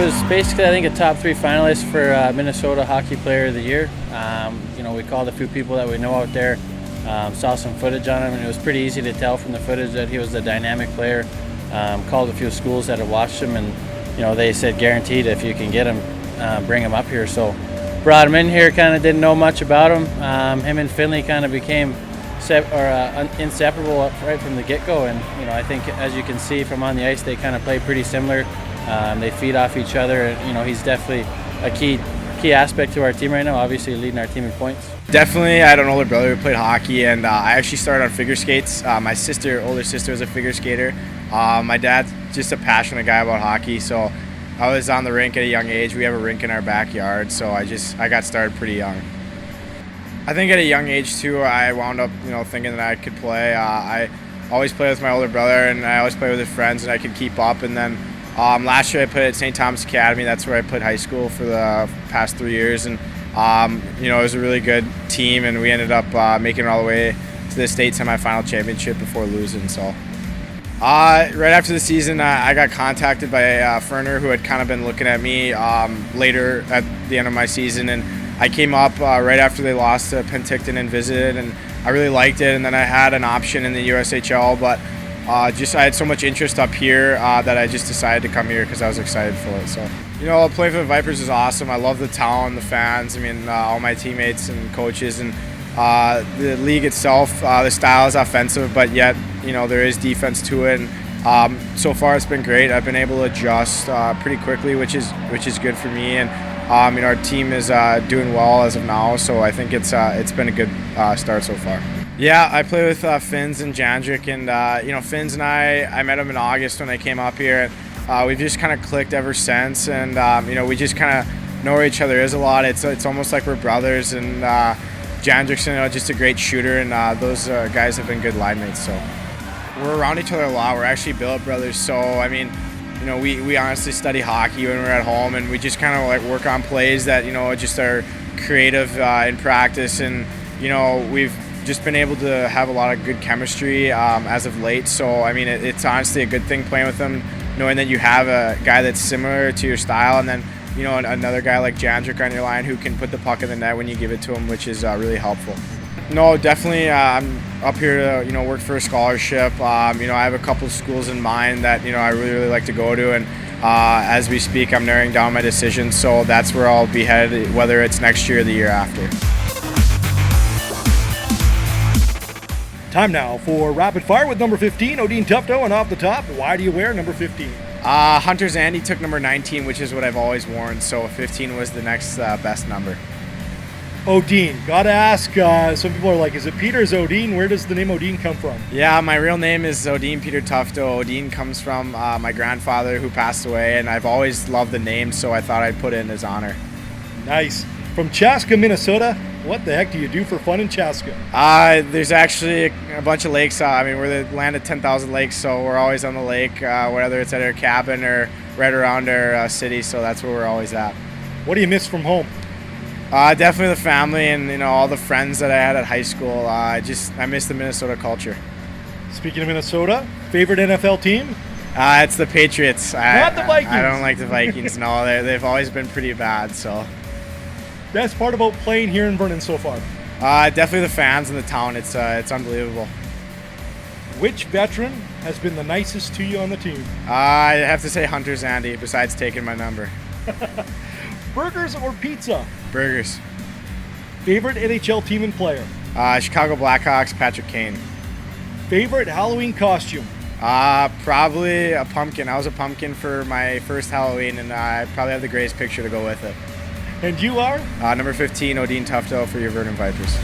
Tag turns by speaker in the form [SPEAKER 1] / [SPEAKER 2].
[SPEAKER 1] was basically, I think, a top 3 finalist for Minnesota Hockey Player of the Year. We called a few people that we know out there, saw some footage on him, and it was pretty easy to tell from the footage that he was a dynamic player. Called a few schools that had watched him, and they said guaranteed if you can get him, bring him up here. So brought him in here, kind of didn't know much about him. Him and Finley kind of became inseparable right from the get-go, and I think, as you can see from on the ice, they kind of play pretty similar. They feed off each other, and he's definitely a key aspect to our team right now, obviously leading our team in points.
[SPEAKER 2] Definitely, I had an older brother who played hockey, and I actually started on figure skates. My older sister was a figure skater. My dad's just a passionate guy about hockey, so I was on the rink at a young age. We have a rink in our backyard, so I got started pretty young. I think at a young age too, I wound up thinking that I could play. I always played with my older brother, and I always played with his friends, and I could keep up. And then last year I played at St. Thomas Academy. That's where I played high school for the past 3 years, and it was a really good team, and we ended up making it all the way to the state semifinal championship before losing. So right after the season, I got contacted by Ferner, who had kind of been looking at me later at the end of my season, and I came up right after they lost to Penticton and visited, and I really liked it. And then I had an option in the USHL, but I had so much interest up here that I just decided to come here because I was excited for it. So, playing for the Vipers is awesome. I love the town, the fans. I mean, all my teammates and coaches, and the league itself. The style is offensive, but yet there is defense to it. And so far, it's been great. I've been able to adjust pretty quickly, which is good for me. And our team is doing well as of now, so I think it's been a good start so far. Yeah, I play with Finns and Jandrik, and Finns and I met him in August when I came up here, and we've just kind of clicked ever since, and we just kind of know where each other is a lot. It's almost like we're brothers, and Jandrik's just a great shooter, and those guys have been good line mates, so we're around each other a lot. We're actually Billet brothers, so I mean, we honestly study hockey when we're at home, and we just kind of like work on plays that just are creative in practice, and we've just been able to have a lot of good chemistry as of late. So I mean, it's honestly a good thing playing with them, knowing that you have a guy that's similar to your style, and then another guy like Jandrik on your line who can put the puck in the net when you give it to him, which is really helpful. No, definitely. I'm up here to work for a scholarship. I have a couple of schools in mind that I really like to go to, and as we speak, I'm narrowing down my decision. So that's where I'll be headed, whether it's next year or the year after.
[SPEAKER 3] Time now for Rapid Fire with number 15, Odeen Tufto, and off the top, why do you wear number 15?
[SPEAKER 2] Hunter Zandy took number 19, which is what I've always worn, so 15 was the next best number.
[SPEAKER 3] Odeen, gotta ask, some people are like, is it Peter, is it Odeen? Where does the name Odeen come from?
[SPEAKER 2] Yeah, my real name is Odeen Peter Tufto. Odeen comes from my grandfather who passed away, and I've always loved the name, so I thought I'd put it in his honor.
[SPEAKER 3] Nice. From Chaska, Minnesota, what the heck do you do for fun in Chaska?
[SPEAKER 2] There's actually a bunch of lakes. We're the land of 10,000 lakes, so we're always on the lake, whether it's at our cabin or right around our city, so that's where we're always at.
[SPEAKER 3] What do you miss from home?
[SPEAKER 2] Definitely the family and all the friends that I had at high school. I miss the Minnesota culture.
[SPEAKER 3] Speaking of Minnesota, favorite NFL team?
[SPEAKER 2] It's the Patriots.
[SPEAKER 3] Not the Vikings.
[SPEAKER 2] I don't like the Vikings. No, they've always been pretty bad. So
[SPEAKER 3] best part about playing here in Vernon so far?
[SPEAKER 2] Definitely the fans in the town. It's unbelievable.
[SPEAKER 3] Which veteran has been the nicest to you on the team?
[SPEAKER 2] I have to say Hunter Zandy, besides taking my number.
[SPEAKER 3] Burgers or pizza?
[SPEAKER 2] Burgers.
[SPEAKER 3] Favorite NHL team and player?
[SPEAKER 2] Chicago Blackhawks, Patrick Kane.
[SPEAKER 3] Favorite Halloween costume?
[SPEAKER 2] Probably a pumpkin. I was a pumpkin for my first Halloween, and I probably have the greatest picture to go with it.
[SPEAKER 3] And you are?
[SPEAKER 2] Number 15, Odeen Tufto for your Vernon Vipers.